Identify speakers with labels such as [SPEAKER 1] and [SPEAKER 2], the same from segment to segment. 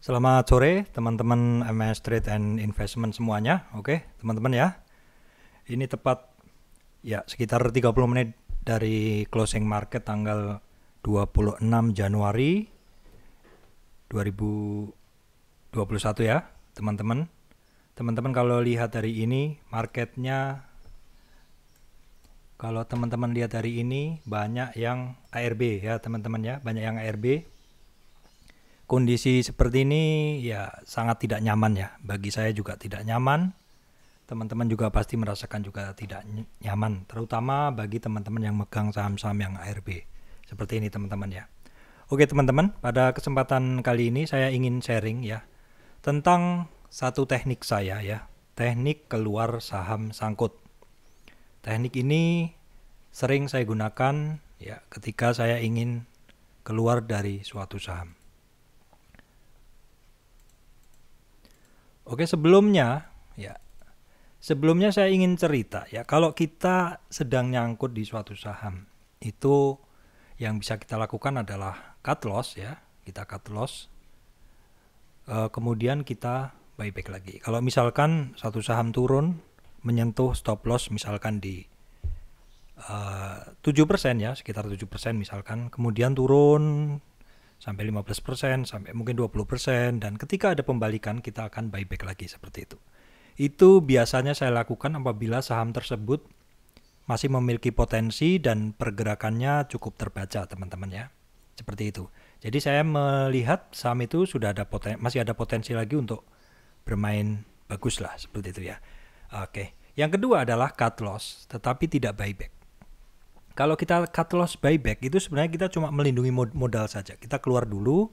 [SPEAKER 1] Selamat sore teman-teman MS Trade and Investment semuanya. Oke, teman-teman ya. Ini tepat ya sekitar 30 menit dari closing market tanggal 26 Januari 2021 ya, teman-teman. Teman-teman kalau lihat dari ini marketnya, kalau teman-teman lihat dari ini banyak yang ARB ya teman-teman ya, banyak yang ARB. Kondisi seperti ini ya sangat tidak nyaman ya. Bagi saya juga tidak nyaman. Teman-teman juga pasti merasakan juga tidak nyaman. Terutama bagi teman-teman yang megang saham-saham yang ARB. Seperti ini teman-teman ya. Oke teman-teman, pada kesempatan kali ini saya ingin sharing ya. Tentang satu teknik saya ya. Teknik keluar saham sangkut. Teknik ini sering saya gunakan ya ketika saya ingin keluar dari suatu saham. Oke, sebelumnya saya ingin cerita ya, kalau kita sedang nyangkut di suatu saham, itu yang bisa kita lakukan adalah cut loss ya, kita cut loss, kemudian kita buyback lagi. Kalau misalkan satu saham turun menyentuh stop loss misalkan di 7% ya, sekitar 7% misalkan, kemudian turun sampai 15%, sampai mungkin 20%, dan ketika ada pembalikan kita akan buyback lagi seperti itu. Itu biasanya saya lakukan apabila saham tersebut masih memiliki potensi dan pergerakannya cukup terbaca teman-teman ya. Seperti itu. Jadi saya melihat saham itu sudah ada masih ada potensi lagi untuk bermain bagus lah seperti itu ya. Oke. Yang kedua adalah cut loss tetapi tidak buyback. Kalau kita cut loss buyback itu sebenarnya kita cuma melindungi modal saja. Kita keluar dulu,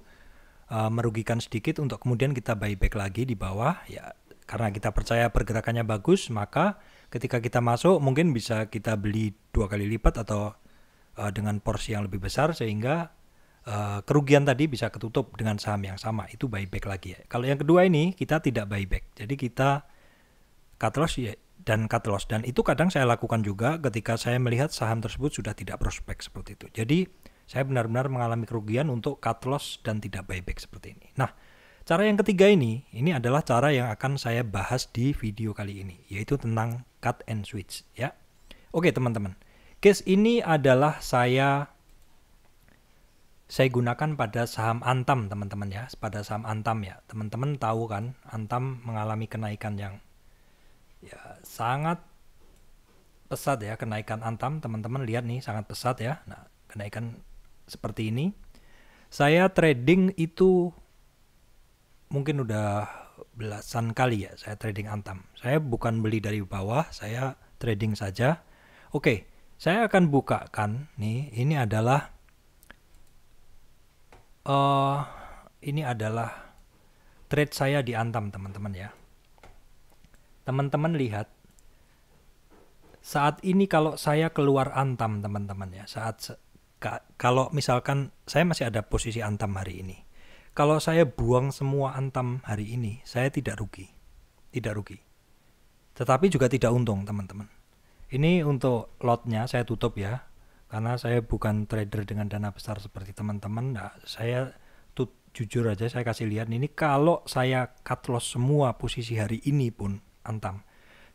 [SPEAKER 1] merugikan sedikit untuk kemudian kita buyback lagi di bawah ya. Karena kita percaya pergerakannya bagus, maka ketika kita masuk mungkin bisa kita beli 2 kali lipat atau dengan porsi yang lebih besar sehingga kerugian tadi bisa ketutup dengan saham yang sama. Itu buyback lagi ya. Kalau yang kedua ini kita tidak buyback. Jadi kita cut loss ya, dan itu kadang saya lakukan juga ketika saya melihat saham tersebut sudah tidak prospek seperti itu. Jadi saya benar-benar mengalami kerugian untuk cut loss dan tidak buyback seperti ini. Nah, cara yang ketiga ini adalah cara yang akan saya bahas di video kali ini, yaitu tentang cut and switch ya. Oke teman-teman, case ini adalah saya gunakan pada saham Antam teman-teman ya, pada saham Antam ya. Teman-teman tahu kan, Antam mengalami kenaikan yang ya sangat pesat ya, kenaikan Antam teman-teman lihat nih sangat pesat ya. Nah, kenaikan seperti ini. Saya trading itu mungkin udah belasan kali ya saya trading Antam. Saya bukan beli dari bawah, saya trading saja. Oke, saya akan bukakan nih, ini adalah trade saya di Antam teman-teman ya. Teman-teman lihat saat ini kalau saya keluar Antam teman-teman ya, kalau misalkan saya masih ada posisi Antam hari ini, kalau saya buang semua Antam hari ini, saya tidak rugi, tetapi juga tidak untung teman-teman. Ini untuk lotnya saya tutup ya, karena saya bukan trader dengan dana besar seperti teman-teman. Nah, saya jujur aja saya kasih lihat ini, kalau saya cut loss semua posisi hari ini pun Antam,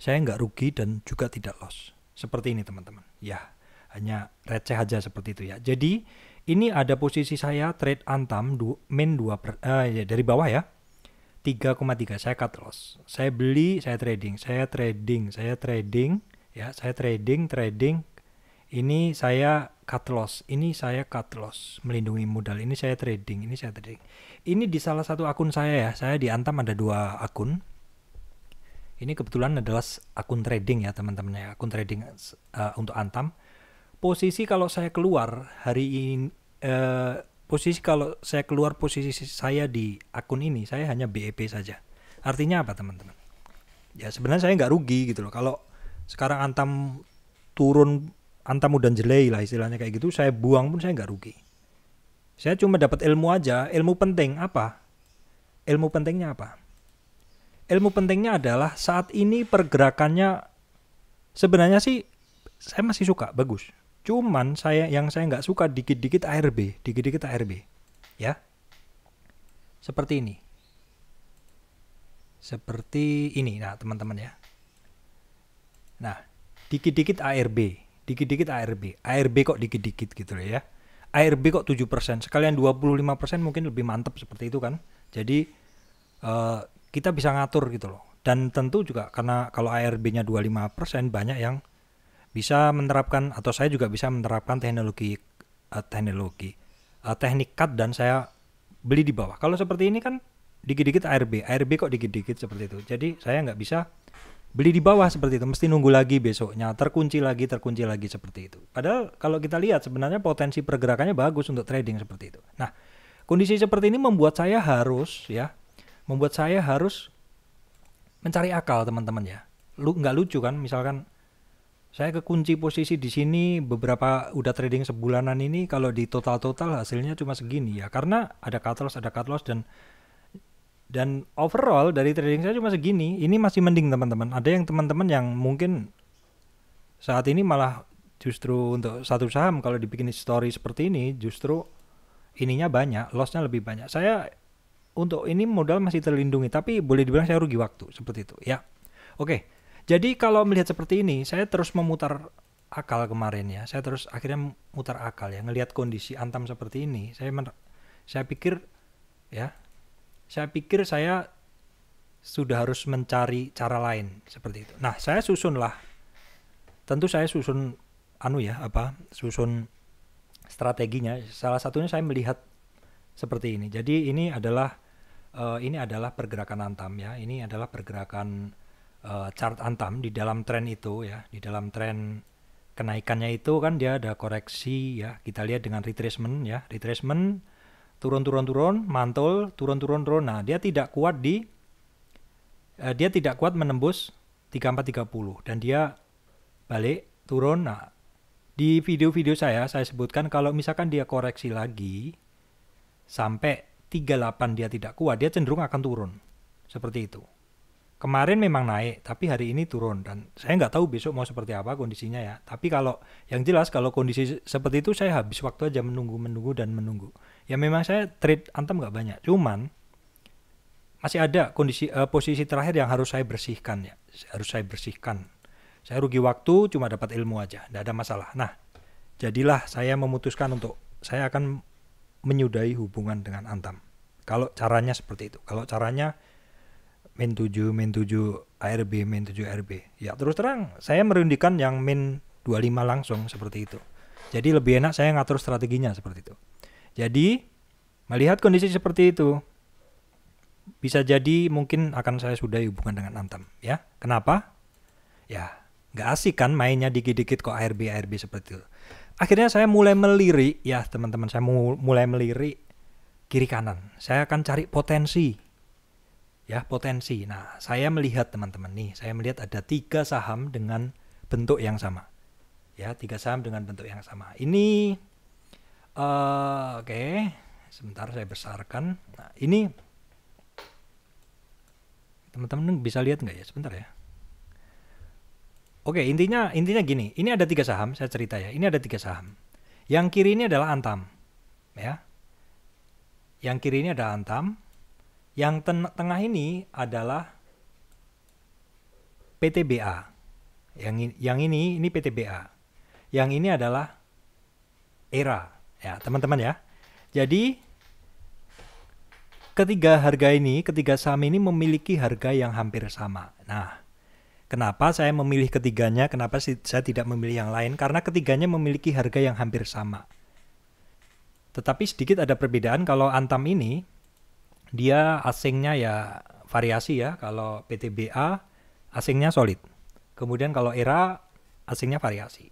[SPEAKER 1] saya nggak rugi dan juga tidak loss. Seperti ini teman-teman. Ya, hanya receh aja seperti itu ya. Jadi ini ada posisi saya trade Antam dari bawah ya. 3,3 saya cut loss. Saya beli, saya trading ya, saya trading. Ini saya cut loss, melindungi modal. Ini saya trading. Ini di salah satu akun saya ya. Saya di Antam ada 2 akun. Ini kebetulan adalah akun trading ya teman-teman ya, akun trading untuk Antam. Posisi kalau saya keluar hari ini, posisi saya di akun ini, saya hanya BEP saja. Artinya apa teman-teman? Ya sebenarnya saya nggak rugi gitu loh. Kalau sekarang Antam turun, Antam udah jelek lah istilahnya kayak gitu, saya buang pun saya nggak rugi. Saya cuma dapat ilmu aja. Ilmu pentingnya apa? Ilmu pentingnya adalah saat ini pergerakannya sebenarnya sih saya masih suka, bagus. Cuman yang saya nggak suka dikit-dikit ARB ya. Seperti ini. seperti ini. Nah, teman-teman ya. Nah, dikit-dikit ARB, dikit-dikit ARB. ARB kok dikit-dikit gitu loh ya. ARB kok 7%, sekalian 25% mungkin lebih mantap seperti itu kan. Jadi kita bisa ngatur gitu loh. Dan tentu juga karena kalau ARB-nya 25% banyak yang bisa menerapkan, atau saya juga bisa menerapkan teknik cut dan saya beli di bawah. Kalau seperti ini kan dikit-dikit ARB kok dikit-dikit seperti itu. Jadi saya nggak bisa beli di bawah seperti itu, mesti nunggu lagi besoknya, terkunci lagi seperti itu. Padahal kalau kita lihat sebenarnya potensi pergerakannya bagus untuk trading seperti itu. Nah, kondisi seperti ini membuat saya harus mencari akal, teman-teman ya. Nggak lucu kan, misalkan saya kekunci posisi di sini beberapa udah trading sebulanan ini, kalau di total hasilnya cuma segini ya, karena ada cut loss dan overall dari trading saya cuma segini. Ini masih mending teman-teman. Ada yang teman-teman yang mungkin saat ini malah justru untuk satu saham kalau dibikin story seperti ini justru ininya banyak, lossnya lebih banyak. Saya untuk ini modal masih terlindungi, tapi boleh dibilang saya rugi waktu seperti itu ya. Oke, jadi kalau melihat seperti ini, saya terus memutar akal kemarin ya. Saya terus akhirnya mutar akal ya, ngelihat kondisi Antam seperti ini. Saya pikir saya sudah harus mencari cara lain seperti itu. Nah, tentu saya susun strateginya. Salah satunya saya melihat seperti ini. Jadi ini adalah pergerakan Antam ya. Ini adalah pergerakan chart Antam di dalam tren itu ya. Di dalam tren kenaikannya itu kan dia ada koreksi ya. Kita lihat dengan retracement ya. Retracement turun, mantul, turun. Nah, dia tidak kuat menembus 3430 dan dia balik turun. Nah, di video-video saya sebutkan kalau misalkan dia koreksi lagi sampai 38 dia tidak kuat, dia cenderung akan turun. Seperti itu. Kemarin memang naik, tapi hari ini turun dan saya nggak tahu besok mau seperti apa kondisinya ya. Tapi kalau yang jelas kalau kondisi seperti itu saya habis waktu aja menunggu. Ya memang saya trade Antam nggak banyak, cuman masih ada posisi terakhir yang harus saya bersihkan ya. Saya rugi waktu, cuma dapat ilmu aja, nggak ada masalah. Nah, jadilah saya memutuskan untuk saya akan menyudahi hubungan dengan Antam. Kalau caranya seperti itu, kalau caranya min 7 ARB, min 7 ARB. Ya terus terang saya merundingkan yang min 25 langsung seperti itu. Jadi lebih enak saya ngatur strateginya seperti itu. Jadi melihat kondisi seperti itu, bisa jadi mungkin akan saya sudahi hubungan dengan Antam ya. Kenapa? Ya nggak asik kan mainnya dikit-dikit kok ARB seperti itu. Akhirnya saya mulai melirik ya teman-teman, saya mulai melirik kiri kanan. Saya akan cari potensi. Nah, saya melihat teman-teman nih, saya melihat ada 3 saham dengan bentuk yang sama. Ya, 3 saham dengan bentuk yang sama. Ini oke. Sebentar saya besarkan. Nah, ini teman-teman bisa lihat nggak ya? Sebentar ya. Oke, intinya gini. Ini ada 3 saham, saya cerita ya. Ini ada 3 saham. Yang kiri ini adalah Antam. Ya. Yang kiri ini adalah Antam. Yang tengah ini adalah PTBA. Yang ini PTBA. Yang ini adalah ERA. Ya, teman-teman ya. Jadi ketiga saham ini memiliki harga yang hampir sama. Nah, kenapa saya memilih ketiganya? Kenapa saya tidak memilih yang lain? Karena ketiganya memiliki harga yang hampir sama. Tetapi sedikit ada perbedaan. Kalau Antam ini dia asingnya ya variasi ya. Kalau PTBA asingnya solid. Kemudian kalau ERA asingnya variasi.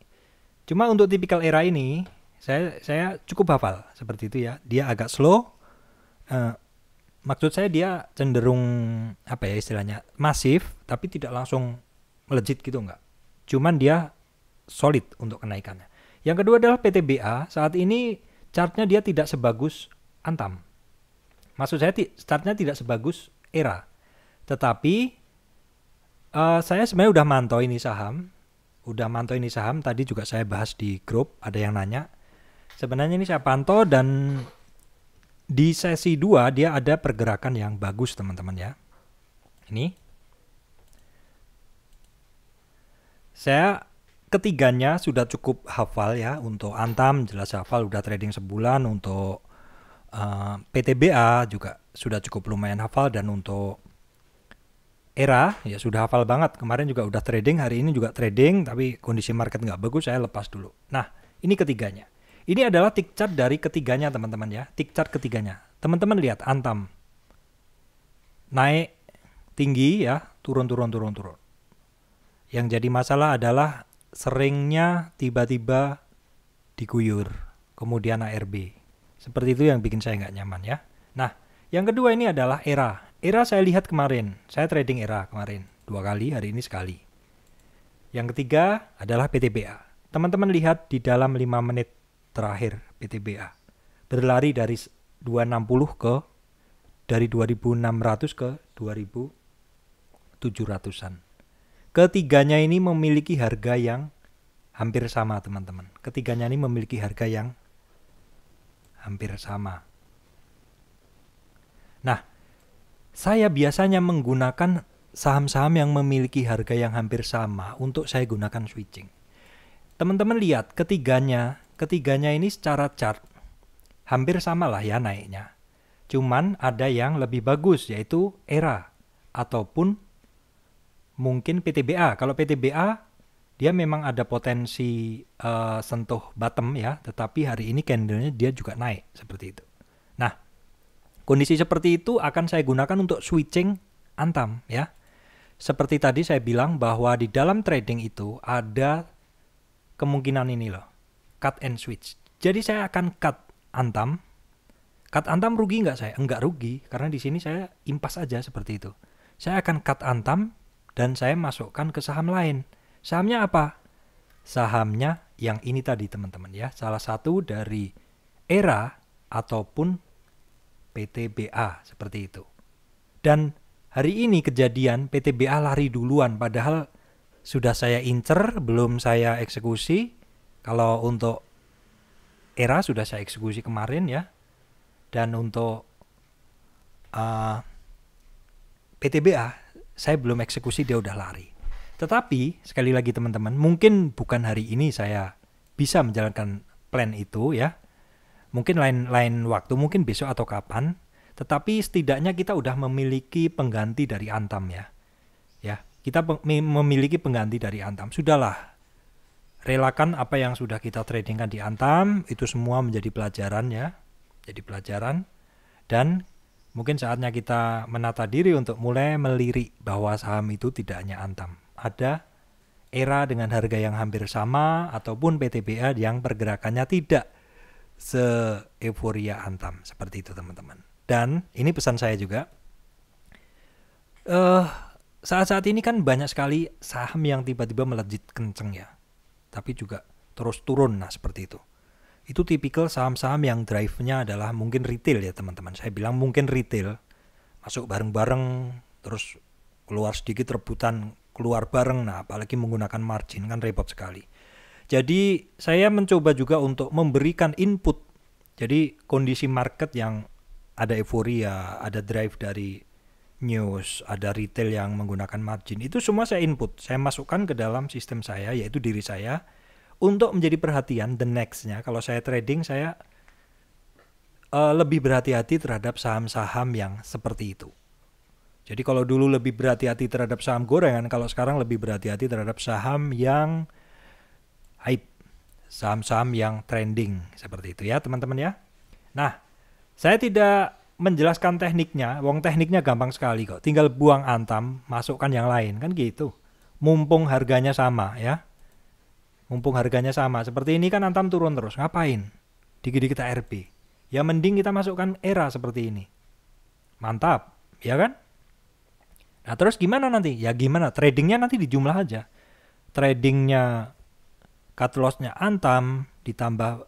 [SPEAKER 1] Cuma untuk tipikal ERA ini saya cukup hafal seperti itu ya. Dia agak slow. Maksud saya dia cenderung istilahnya masif, tapi tidak langsung melejit gitu enggak. Cuman dia solid untuk kenaikannya. Yang kedua adalah PTBA. Saat ini chartnya dia tidak sebagus Antam. Maksud saya startnya tidak sebagus ERA. Tetapi saya sebenarnya udah mantau ini saham. Tadi juga saya bahas di grup, ada yang nanya. Sebenarnya ini saya pantau dan di sesi 2 dia ada pergerakan yang bagus teman-teman ya. Ini saya ketiganya sudah cukup hafal ya. Untuk Antam jelas hafal, udah trading sebulan. Untuk PTBA juga sudah cukup lumayan hafal, dan untuk ERA ya sudah hafal banget. Kemarin juga udah trading, hari ini juga trading, tapi kondisi market nggak bagus, saya lepas dulu. Nah, ini ketiganya. Ini adalah tick chart dari ketiganya teman-teman ya. Tick chart ketiganya. Teman-teman lihat Antam naik tinggi ya, turun. Yang jadi masalah adalah seringnya tiba-tiba diguyur, kemudian ARB. Seperti itu yang bikin saya nggak nyaman ya. Nah, yang kedua ini adalah ERA. ERA saya lihat kemarin, saya trading ERA kemarin 2 kali, hari ini sekali. Yang ketiga adalah PTBA. Teman-teman lihat di dalam 5 menit terakhir PTBA berlari dari 260 ke dari 2600 ke 2700-an. Ketiganya ini memiliki harga yang hampir sama teman-teman. Ketiganya ini memiliki harga yang hampir sama. Nah, saya biasanya menggunakan saham-saham yang memiliki harga yang hampir sama untuk saya gunakan switching. Teman-teman lihat ketiganya ini secara chart hampir sama lah ya naiknya. Cuman ada yang lebih bagus, yaitu ERA ataupun mungkin PTBA. Kalau PTBA dia memang ada potensi sentuh bottom ya, tetapi hari ini candlenya dia juga naik seperti itu. Nah, kondisi seperti itu akan saya gunakan untuk switching Antam ya. Seperti tadi saya bilang bahwa di dalam trading itu ada kemungkinan ini loh, cut and switch. Jadi saya akan cut Antam. Cut Antam rugi nggak saya? Enggak rugi, karena di sini saya impas aja seperti itu. Saya akan cut Antam dan saya masukkan ke saham lain. Sahamnya apa? Sahamnya yang ini tadi teman-teman ya. Salah satu dari ERA ataupun PTBA seperti itu. Dan hari ini kejadian PTBA lari duluan, padahal sudah saya incer, belum saya eksekusi. Kalau untuk ERA sudah saya eksekusi kemarin ya. Dan untuk PTBA saya belum eksekusi, dia udah lari. Tetapi sekali lagi teman-teman, mungkin bukan hari ini saya bisa menjalankan plan itu ya. Mungkin lain waktu, mungkin besok atau kapan. Tetapi setidaknya kita udah memiliki pengganti dari Antam ya. Ya, kita memiliki pengganti dari Antam. Sudahlah, relakan apa yang sudah kita tradingkan di Antam, itu semua menjadi pelajaran ya. Jadi pelajaran. Dan mungkin saatnya kita menata diri untuk mulai melirik bahwa saham itu tidak hanya Antam. Ada ERA dengan harga yang hampir sama, ataupun PTBA yang pergerakannya tidak se-euforia Antam. Seperti itu teman-teman. Dan ini pesan saya juga. Saat-saat ini kan banyak sekali saham yang tiba-tiba melejit kenceng ya. Tapi juga terus turun, nah seperti itu. Itu tipikal saham-saham yang drive-nya adalah mungkin retail ya teman-teman. Saya bilang mungkin retail. Masuk bareng-bareng, terus keluar sedikit rebutan, keluar bareng. Nah apalagi menggunakan margin kan repot sekali. Jadi saya mencoba juga untuk memberikan input. Jadi kondisi market yang ada euforia, ada drive dari news, ada retail yang menggunakan margin. Itu semua saya input. Saya masukkan ke dalam sistem saya, yaitu diri saya. Untuk menjadi perhatian the next-nya. Kalau saya trading, saya lebih berhati-hati terhadap saham-saham yang seperti itu. Jadi kalau dulu lebih berhati-hati terhadap saham gorengan, kalau sekarang lebih berhati-hati terhadap saham yang hype, saham-saham yang trending, seperti itu ya teman-teman ya. Nah, saya tidak menjelaskan tekniknya, wong tekniknya gampang sekali kok. Tinggal buang Antam, masukkan yang lain, kan gitu. Mumpung harganya sama ya. Mumpung harganya sama, seperti ini kan Antam turun terus, ngapain? Dikit-dikit ARB. Ya mending kita masukkan ERA seperti ini. Mantap, ya kan? Nah terus gimana nanti? Ya gimana? Tradingnya nanti dijumlah aja. Tradingnya cut loss-nya Antam, ditambah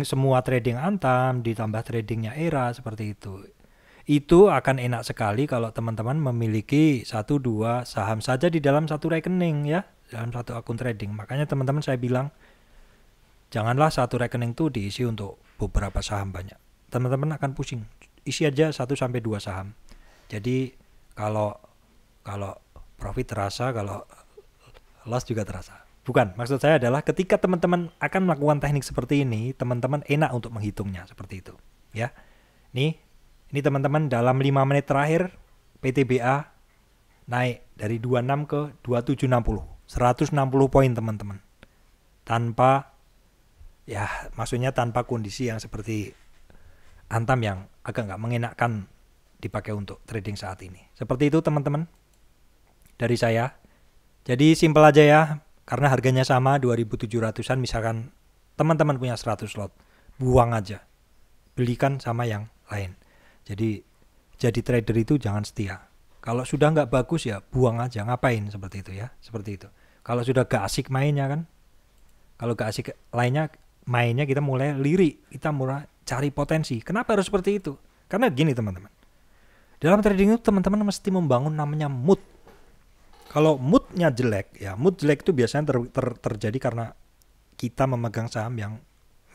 [SPEAKER 1] semua trading Antam, ditambah tradingnya ERA, seperti itu. Itu akan enak sekali kalau teman-teman memiliki 1-2 saham saja di dalam satu rekening ya, dalam satu akun trading. Makanya teman-teman saya bilang, janganlah satu rekening itu diisi untuk beberapa saham banyak. Teman-teman akan pusing. Isi aja 1-2 saham. Jadi Kalau kalau profit terasa, kalau loss juga terasa. Bukan, maksud saya adalah ketika teman-teman akan melakukan teknik seperti ini, teman-teman enak untuk menghitungnya seperti itu, ya. Ini teman-teman dalam 5 menit terakhir PTBA naik dari 26 ke 2760. 160 poin teman-teman. Tanpa ya maksudnya tanpa kondisi yang seperti Antam yang agak nggak mengenakkan dipakai untuk trading saat ini. Seperti itu teman-teman dari saya. Jadi simpel aja ya, karena harganya sama 2.700-an, misalkan teman-teman punya 100 lot, buang aja. Belikan sama yang lain. Jadi trader itu jangan setia. Kalau sudah nggak bagus ya buang aja, ngapain seperti itu ya, seperti itu. Kalau sudah gak asik mainnya kan, kalau gak asik lainnya mainnya, kita mulai lirik, kita mulai cari potensi. Kenapa harus seperti itu? Karena gini teman-teman, dalam trading itu teman-teman mesti membangun namanya mood. Kalau moodnya jelek, ya mood jelek itu biasanya terjadi karena kita memegang saham yang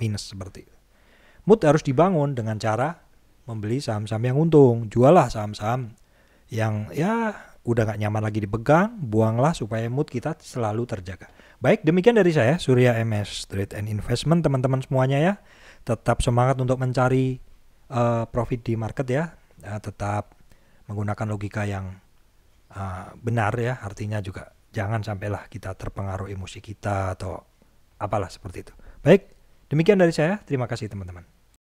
[SPEAKER 1] minus seperti itu. Mood harus dibangun dengan cara membeli saham-saham yang untung. Jualah saham-saham yang ya udah gak nyaman lagi dipegang, buanglah supaya mood kita selalu terjaga. Baik, demikian dari saya, Surya MS Trade and Investment, teman-teman semuanya ya. Tetap semangat untuk mencari profit di market ya. Tetap menggunakan logika yang benar ya, artinya juga jangan sampailah kita terpengaruh emosi kita atau apalah seperti itu. Baik, demikian dari saya. Terima kasih teman-teman.